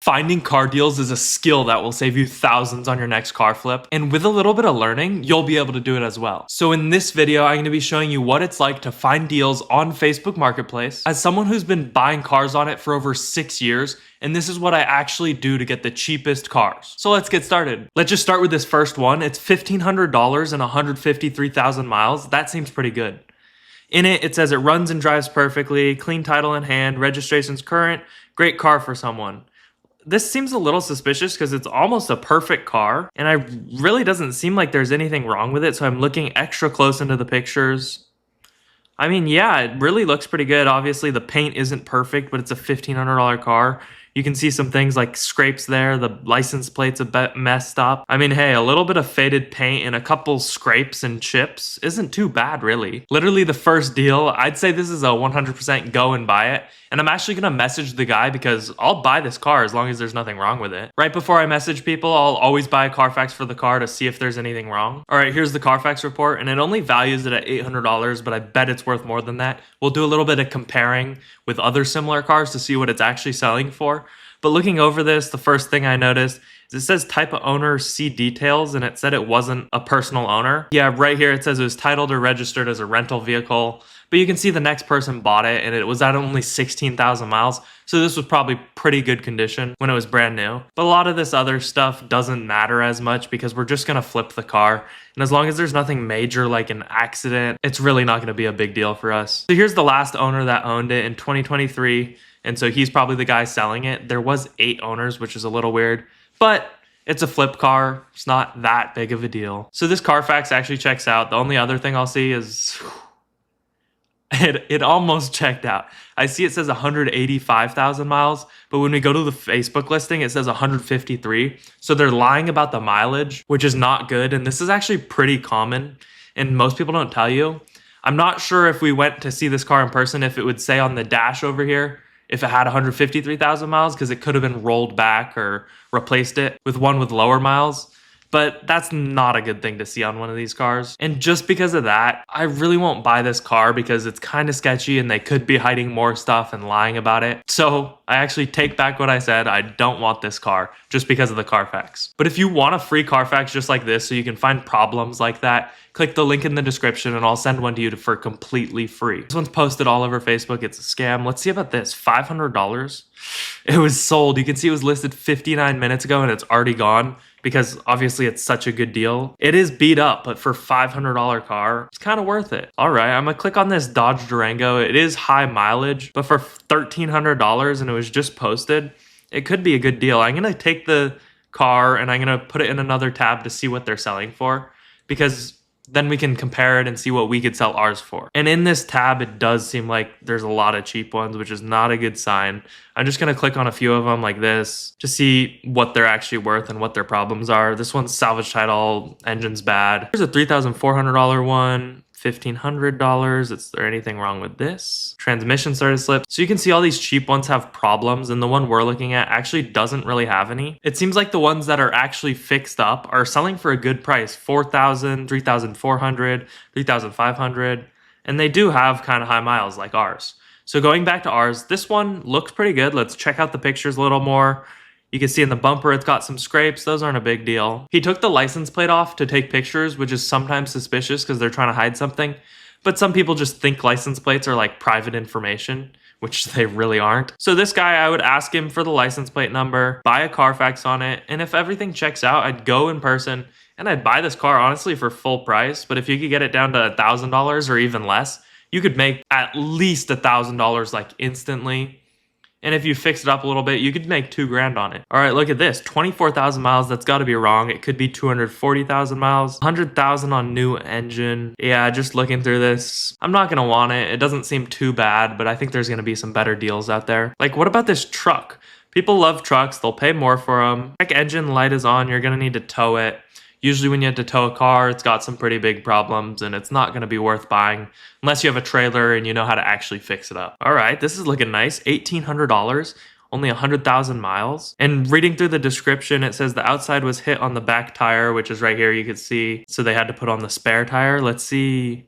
Finding car deals is a skill that will save you thousands on your next car flip, and with a little bit of learning, you'll be able to do it as well. So in this video, I'm going to be showing you what it's like to find deals on Facebook Marketplace. As someone who's been buying cars on it for over 6 years, and this is what I actually do to get the cheapest cars. So let's get started. Let's just start with this first one. It's $1,500 and 153,000 miles. That seems pretty good. In it, it says it runs and drives perfectly, clean title in hand, registration's current, great car for someone. This seems a little suspicious because it's almost a perfect car, and I really doesn't seem like there's anything wrong with it, so I'm looking extra close into the pictures. I mean, yeah, it really looks pretty good. Obviously, the paint isn't perfect, but it's a $1,500 car. You can see some things like scrapes there. The license plate's a bit messed up. I mean, hey, a little bit of faded paint and a couple scrapes and chips isn't too bad, really. Literally the first deal, I'd say this is a 100% go and buy it. And I'm actually gonna message the guy because I'll buy this car as long as there's nothing wrong with it. Right before I message people, I'll always buy a Carfax for the car to see if there's anything wrong. All right, here's the Carfax report, and it only values it at $800, but I bet it's worth more than that. We'll do a little bit of comparing with other similar cars to see what it's actually selling for. But looking over this, the first thing I noticed is it says type of owner, see details, and it said it wasn't a personal owner. Yeah, right here it says it was titled or registered as a rental vehicle, but you can see the next person bought it and it was at only 16,000 miles. So this was probably pretty good condition when it was brand new. But a lot of this other stuff doesn't matter as much because we're just gonna flip the car. And as long as there's nothing major like an accident, it's really not gonna be a big deal for us. So here's the last owner that owned it in 2023. And so he's probably the guy selling it. There was 8 owners, which is a little weird, but it's a flip car. It's not that big of a deal. So this Carfax actually checks out. The only other thing I'll see is it almost checked out. I see it says 185,000 miles, but when we go to the Facebook listing, it says 153. So they're lying about the mileage, which is not good. And this is actually pretty common, and most people don't tell you. I'm not sure if we went to see this car in person, if it would say on the dash over here, if it had 153,000 miles, because it could have been rolled back or replaced it with one with lower miles. But that's not a good thing to see on one of these cars. And just because of that, I really won't buy this car because it's kind of sketchy and they could be hiding more stuff and lying about it. So I actually take back what I said. I don't want this car just because of the Carfax. But if you want a free Carfax just like this so you can find problems like that, click the link in the description and I'll send one to you for completely free. This one's posted all over Facebook. It's a scam. Let's see about this. $500. It was sold. You can see it was listed 59 minutes ago and it's already gone because obviously it's such a good deal. It is beat up, but for $500 car, it's kind of worth it. All right, I'm gonna click on this Dodge Durango. It is high mileage, but for $1,300 and it was just posted, it could be a good deal. I'm gonna take the car and I'm gonna put it in another tab to see what they're selling for, because then we can compare it and see what we could sell ours for. And in this tab, it does seem like there's a lot of cheap ones, which is not a good sign. I'm just gonna click on a few of them like this to see what they're actually worth and what their problems are. This one's salvage title, engine's bad. Here's a $3,400 one. $1,500. Is there anything wrong with this? Transmission started to slip. So you can see all these cheap ones have problems, and the one we're looking at actually doesn't really have any. It seems like the ones that are actually fixed up are selling for a good price, $4,000, $3,400, $3,500, and they do have kind of high miles like ours. So going back to ours, this one looks pretty good. Let's check out the pictures a little more. You can see in the bumper, it's got some scrapes. Those aren't a big deal. He took the license plate off to take pictures, which is sometimes suspicious because they're trying to hide something. But some people just think license plates are like private information, which they really aren't. So this guy, I would ask him for the license plate number, buy a Carfax on it, and if everything checks out, I'd go in person and I'd buy this car honestly for full price. But if you could get it down to $1,000 or even less, you could make at least $1,000 like instantly. And if you fix it up a little bit, you could make $2,000 on it. All right, look at this, 24,000 miles. That's got to be wrong. It could be 240,000 miles, 100,000 on new engine. Yeah, just looking through this, I'm not gonna want it. It doesn't seem too bad, but I think there's gonna be some better deals out there. Like, what about this truck? People love trucks. They'll pay more for them. Check engine light is on. You're gonna need to tow it. Usually when you have to tow a car, it's got some pretty big problems and it's not going to be worth buying unless you have a trailer and you know how to actually fix it up. All right, this is looking nice. $1,800, only 100,000 miles. And reading through the description, it says the outside was hit on the back tire, which is right here, you can see. So they had to put on the spare tire. Let's see.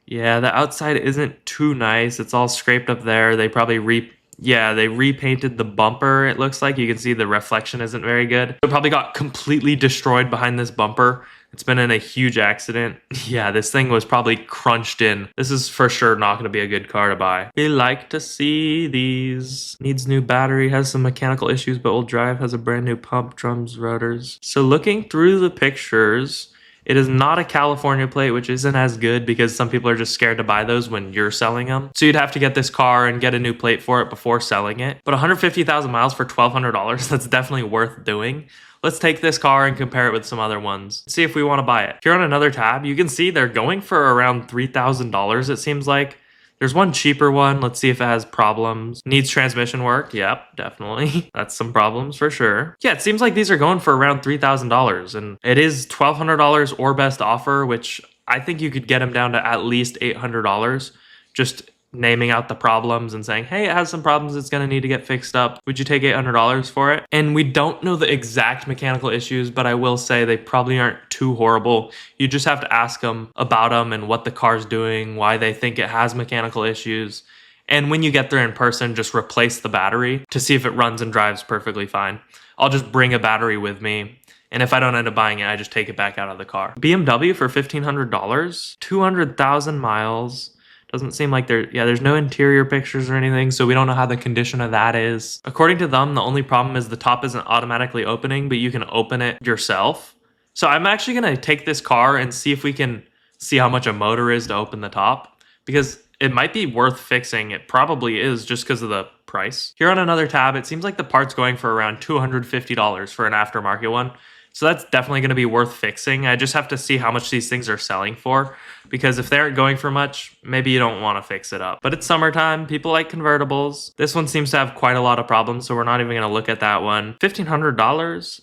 Yeah, the outside isn't too nice. It's all scraped up there. They probably Yeah, they repainted the bumper, it looks like. You can see the reflection isn't very good. It probably got completely destroyed behind this bumper. It's been in a huge accident. Yeah, this thing was probably crunched in. This is for sure not going to be a good car to buy. We like to see these. Needs new battery, has some mechanical issues, but will drive, has a brand new pump, drums, rotors. So looking through the pictures, it is not a California plate, which isn't as good because some people are just scared to buy those when you're selling them. So you'd have to get this car and get a new plate for it before selling it. But 150,000 miles for $1,200, that's definitely worth doing. Let's take this car and compare it with some other ones. See if we want to buy it. Here on another tab, you can see they're going for around $3,000, it seems like. There's one cheaper one. Let's see if it has problems. Needs transmission work. Yep, definitely. That's some problems for sure. Yeah, it seems like these are going for around $3,000 and it is $1,200 or best offer, which I think you could get them down to at least $800. Just naming out the problems and saying, hey, it has some problems, it's going to need to get fixed up. Would you take $800 for it? And we don't know the exact mechanical issues, but I will say they probably aren't too horrible. You just have to ask them about them and what the car's doing, why they think it has mechanical issues. And when you get there in person, just replace the battery to see if it runs and drives perfectly fine. I'll just bring a battery with me. And if I don't end up buying it, I just take it back out of the car. BMW for $1,500, 200,000 miles. Doesn't seem like there's no interior pictures or anything, so we don't know how the condition of that is. According to them, the only problem is the top isn't automatically opening, but you can open it yourself. So I'm actually gonna take this car and see if we can see how much a motor is to open the top, because it might be worth fixing. It probably is just because of the price. Here on another tab, it seems like the part's going for around $250 for an aftermarket one. So that's definitely going to be worth fixing. I just have to see how much these things are selling for, because if they aren't going for much, maybe you don't want to fix it up. But it's summertime. People like convertibles. This one seems to have quite a lot of problems, so we're not even going to look at that one. $1,500.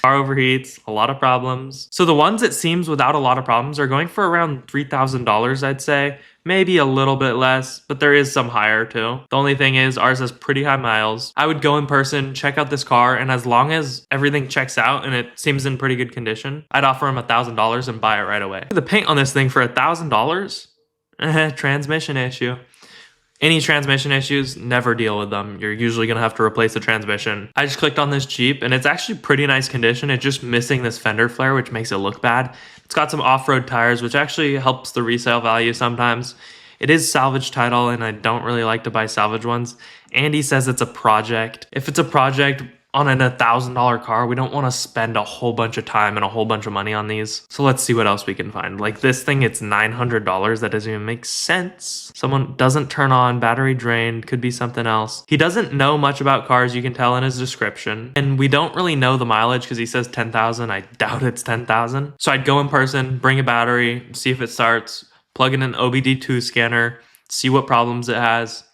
Car overheats, a lot of problems. So the ones it seems without a lot of problems are going for around $3,000, I'd say. Maybe a little bit less, but there is some higher too. The only thing is ours has pretty high miles. I would go in person, check out this car, and as long as everything checks out and it seems in pretty good condition, I'd offer him $1,000 and buy it right away. The paint on this thing for $1,000? Transmission issue. Any transmission issues, never deal with them. You're usually gonna have to replace the transmission. I just clicked on this Jeep and it's actually pretty nice condition. It's just missing this fender flare, which makes it look bad. It's got some off-road tires, which actually helps the resale value sometimes. It is salvage title and I don't really like to buy salvage ones. Andy says it's a project. If it's a project on an $1,000 car, we don't want to spend a whole bunch of time and a whole bunch of money on these. So let's see what else we can find. Like this thing, it's $900. That doesn't even make sense. Someone doesn't turn on, battery drained, could be something else. He doesn't know much about cars, you can tell in his description. And we don't really know the mileage because he says 10,000. I doubt it's 10,000. So I'd go in person, bring a battery, see if it starts, plug in an OBD2 scanner, see what problems it has,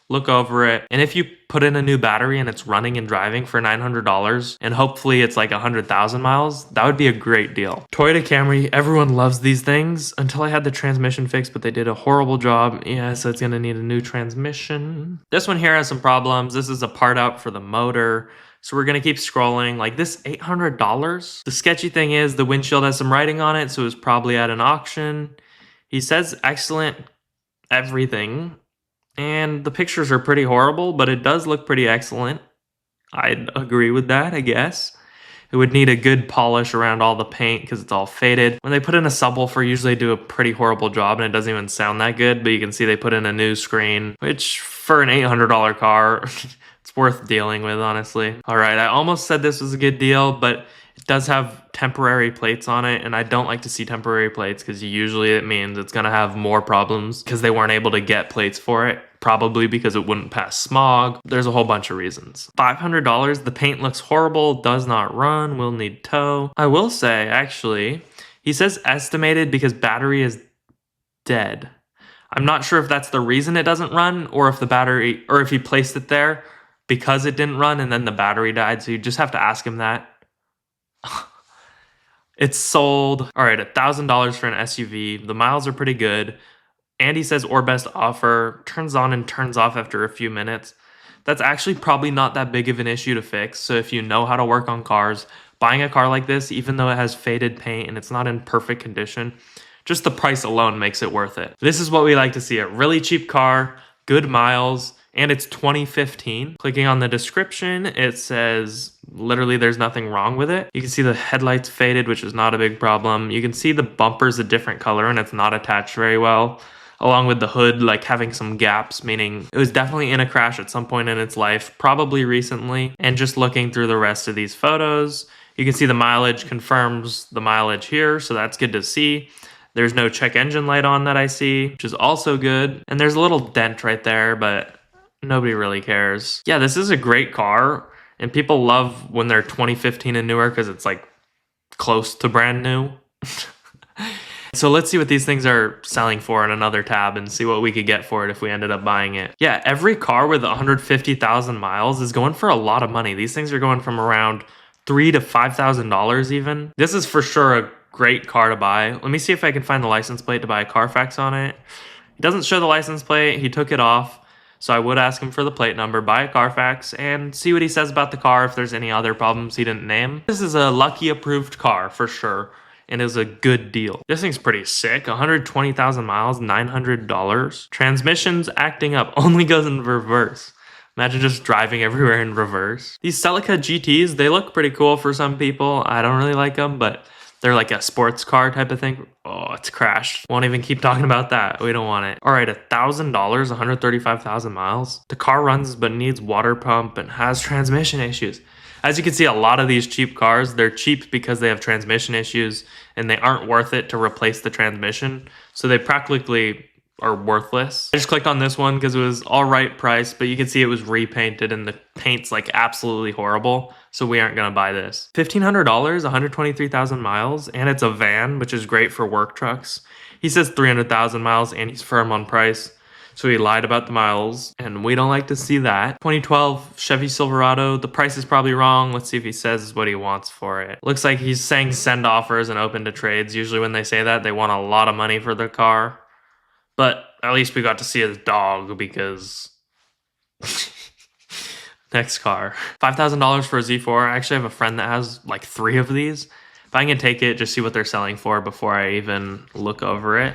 look over it. And if you put in a new battery and it's running and driving for $900 and hopefully it's like 100,000 miles, that would be a great deal. Toyota Camry, everyone loves these things until I had the transmission fixed, but they did a horrible job. Yeah, so it's gonna need a new transmission. This one here has some problems. This is a part out for the motor. So we're gonna keep scrolling. Like this $800. The sketchy thing is the windshield has some writing on it, so it was probably at an auction. He says excellent everything. And the pictures are pretty horrible, but it does look pretty excellent. I'd agree with that, I guess. It would need a good polish around all the paint because it's all faded. When they put in a subwoofer, usually they do a pretty horrible job and it doesn't even sound that good, but you can see they put in a new screen, which for an $800 car, it's worth dealing with, honestly. All right, I almost said this was a good deal, but it does have temporary plates on it, and I don't like to see temporary plates because usually it means it's going to have more problems because they weren't able to get plates for it, probably because it wouldn't pass smog. There's a whole bunch of reasons. $500, the paint looks horrible, does not run, will need tow. I will say, actually, he says estimated because battery is dead. I'm not sure if that's the reason it doesn't run or if the battery, or if he placed it there because it didn't run and then the battery died, so you just have to ask him that. It's sold. All right, $1,000 for an SUV. The miles are pretty good. Andy says or best offer, turns on and turns off after a few minutes. That's actually probably not that big of an issue to fix. So if you know how to work on cars, buying a car like this, even though it has faded paint and it's not in perfect condition, just the price alone makes it worth it. This is what we like to see, a really cheap car, good miles, and it's 2015. Clicking on the description, it says literally there's nothing wrong with it. You can see the headlights faded, which is not a big problem. You can see the bumper's a different color and it's not attached very well, along with the hood like having some gaps, meaning it was definitely in a crash at some point in its life, probably recently. And just looking through the rest of these photos, you can see the mileage confirms the mileage here, so that's good to see. There's no check engine light on that I see, which is also good. And there's a little dent right there, but nobody really cares. Yeah, this is a great car, and people love when they're 2015 and newer because it's like close to brand new. So let's see what these things are selling for in another tab and see what we could get for it if we ended up buying it. Yeah, every car with 150,000 miles is going for a lot of money. These things are going from around $3,000 to $5,000 even. This is for sure a great car to buy. Let me see if I can find the license plate to buy a Carfax on it. He doesn't show the license plate. He took it off. So I would ask him for the plate number, buy a Carfax, and see what he says about the car if there's any other problems he didn't name. This is a Lucky approved car for sure, and is a good deal. This thing's pretty sick. 120,000 miles, $900. Transmission's acting up, only goes in reverse. Imagine just driving everywhere in reverse. These Celica GTs, they look pretty cool for some people. I don't really like them, but they're like a sports car type of thing. Oh, it's crashed. Won't even keep talking about that. We don't want it. All right, $1,000, 135,000 miles. The car runs but needs water pump and has transmission issues. As you can see, a lot of these cheap cars, they're cheap because they have transmission issues and they aren't worth it to replace the transmission. So they practically are worthless. I just clicked on this one because it was all right price, but you can see it was repainted and the paint's like absolutely horrible. So we aren't gonna buy this. $1,500, 123,000 miles, and it's a van, which is great for work trucks. He says 300,000 miles and he's firm on price. So he lied about the miles, and we don't like to see that. 2012 Chevy Silverado, the price is probably wrong. Let's see if he says what he wants for it. Looks like he's saying send offers and open to trades. Usually when they say that, they want a lot of money for their car. But at least we got to see his dog because... Next car. $5,000 for a Z4. I actually have a friend that has like 3 of these. If I can take it, just see what they're selling for before I even look over it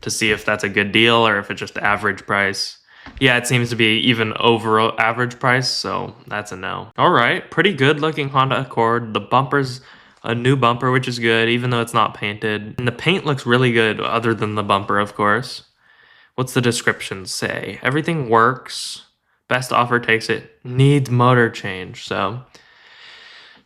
to see if that's a good deal or if it's just average price. Yeah, it seems to be even over average price, so that's a no. All right, pretty good looking Honda Accord. The bumper's a new bumper, which is good, even though it's not painted. And the paint looks really good, other than the bumper, of course. What's the description say? Everything works. Best offer takes it. Needs motor change. So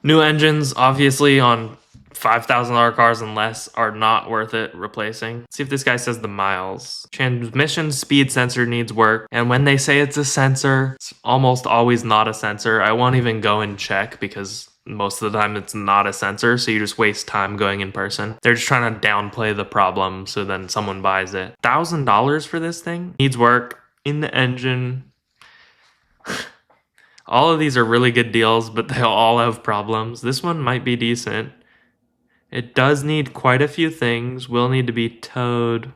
new engines, obviously, on $5,000 cars and less are not worth it replacing. Let's see if this guy says the miles. Transmission speed sensor needs work. And when they say it's a sensor, it's almost always not a sensor. I won't even go and check because most of the time it's not a sensor, so you just waste time going in person. They're just trying to downplay the problem so then someone buys it. $1,000 for this thing? Needs work in the engine. All of these are really good deals, but they all have problems. This one might be decent. It does need quite a few things. Will need to be towed.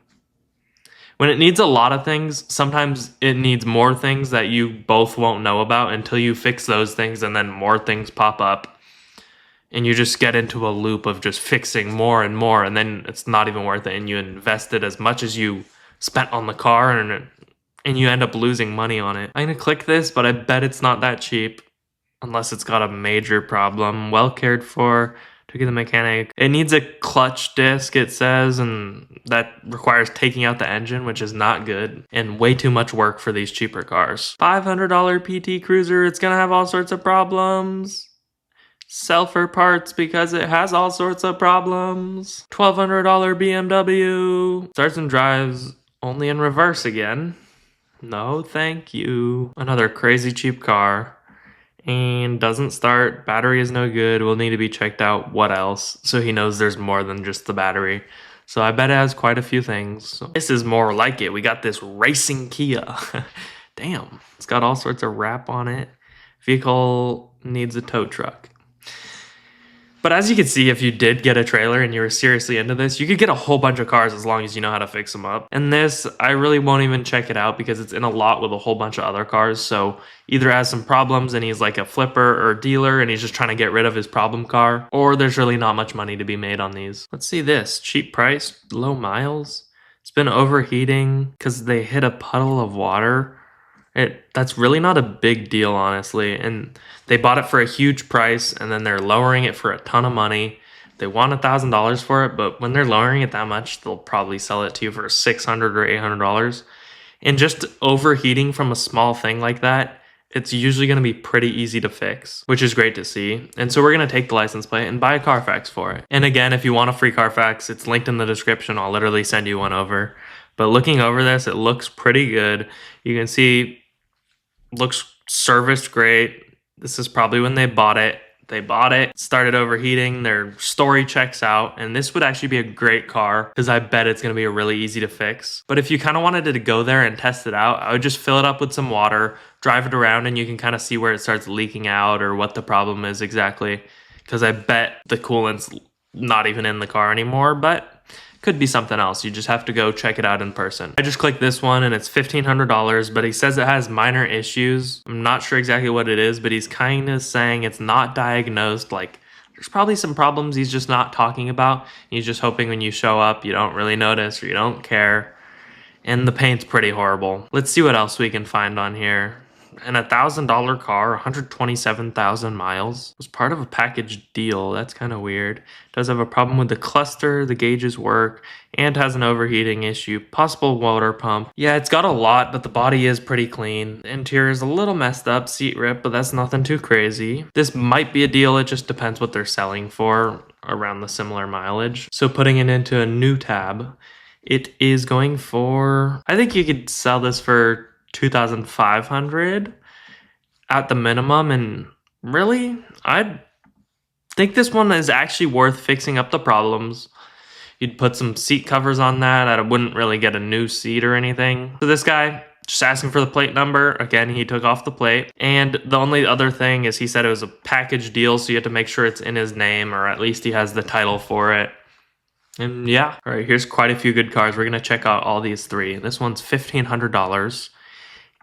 When it needs a lot of things, sometimes it needs more things that you both won't know about until you fix those things, and then more things pop up. And you just get into a loop of just fixing more and more, and then it's not even worth it, and you invested as much as you spent on the car, and you end up losing money on it. I'm gonna click this, but I bet it's not that cheap unless it's got a major problem. Well cared for. Took it to the mechanic. It needs a clutch disc, it says, and that requires taking out the engine, which is not good, and way too much work for these cheaper cars. $500 PT Cruiser, it's gonna have all sorts of problems. Sell for parts because it has all sorts of problems. $1,200 BMW. Starts and drives only in reverse again. No, thank you. Another crazy cheap car. And doesn't start. Battery is no good. Will need to be checked out. What else? So he knows there's more than just the battery. So I bet it has quite a few things. So this is more like it. We got this racing Kia. Damn. It's got all sorts of wrap on it. Vehicle needs a tow truck. But as you can see, if you did get a trailer and you were seriously into this, you could get a whole bunch of cars as long as you know how to fix them up. And this, I really won't even check it out because it's in a lot with a whole bunch of other cars. So either has some problems and he's like a flipper or dealer and he's just trying to get rid of his problem car, or there's really not much money to be made on these. Let's see this. Cheap price, low miles. It's been overheating because they hit a puddle of water That's really not a big deal, honestly. And they bought it for a huge price, and then they're lowering it for a ton of money. They want $1,000 for it, but when they're lowering it that much, they'll probably sell it to you for $600 or $800. And just overheating from a small thing like that, it's usually going to be pretty easy to fix, which is great to see. And so we're going to take the license plate and buy a Carfax for it. And again, if you want a free Carfax, it's linked in the description. I'll literally send you one over. But looking over this, it looks pretty good. You can see, looks serviced great. This is probably when they bought it. They bought it, started overheating, their story checks out, and this would actually be a great car because I bet it's going to be a really easy to fix. But if you kind of wanted to go there and test it out, I would just fill it up with some water, drive it around, and you can kind of see where it starts leaking out or what the problem is exactly, because I bet the coolant's not even in the car anymore, but could be something else. You just have to go check it out in person. I just clicked this one and it's $1,500, but he says it has minor issues. I'm not sure exactly what it is, but he's kind of saying it's not diagnosed. Like, there's probably some problems he's just not talking about. He's just hoping when you show up, you don't really notice or you don't care. And the paint's pretty horrible. Let's see what else we can find on here. And $1,000 car, 127,000 miles, was part of a package deal. That's kind of weird. Does have a problem with the cluster, the gauges work, and has an overheating issue. Possible water pump. Yeah, it's got a lot, but the body is pretty clean. The interior is a little messed up, seat rip, but that's nothing too crazy. This might be a deal. It just depends what they're selling for around the similar mileage. So putting it into a new tab, it is going for, I think you could sell this for $2,500 at the minimum, and really I think this one is actually worth fixing up the problems. You'd put some seat covers on that. I wouldn't really get a new seat or anything. So this guy just asking for the plate number. Again, he took off the plate, and the only other thing is he said it was a package deal, so you have to make sure it's in his name, or at least he has the title for it. And yeah, all right, here's quite a few good cars. We're gonna check out all these three. This one's $1,500.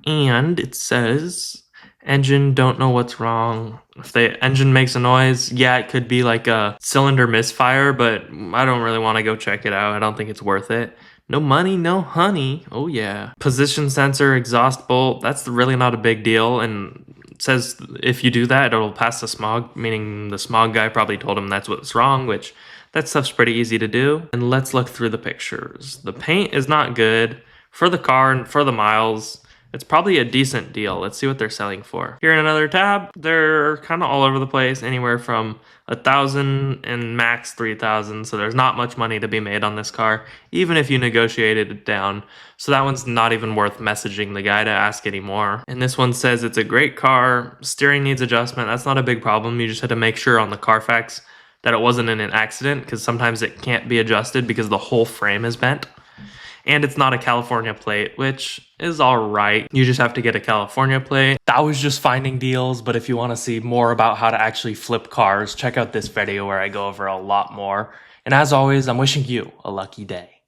And it says, engine, don't know what's wrong. If the engine makes a noise, yeah, it could be like a cylinder misfire, but I don't really want to go check it out. I don't think it's worth it. No money, no honey. Oh yeah. Position sensor, exhaust bolt, that's really not a big deal. And it says if you do that, it'll pass the smog, meaning the smog guy probably told him that's what's wrong, which that stuff's pretty easy to do. And let's look through the pictures. The paint is not good for the car and for the miles. It's probably a decent deal. Let's see what they're selling for. Here in another tab, they're kind of all over the place, anywhere from $1,000 and max $3,000. So there's not much money to be made on this car, even if you negotiated it down. So that one's not even worth messaging the guy to ask anymore. And this one says it's a great car. Steering needs adjustment. That's not a big problem. You just had to make sure on the Carfax that it wasn't in an accident, because sometimes it can't be adjusted because the whole frame is bent. And it's not a California plate, which is all right. You just have to get a California plate. That was just finding deals, but if you want to see more about how to actually flip cars, check out this video where I go over a lot more. And as always, I'm wishing you a lucky day.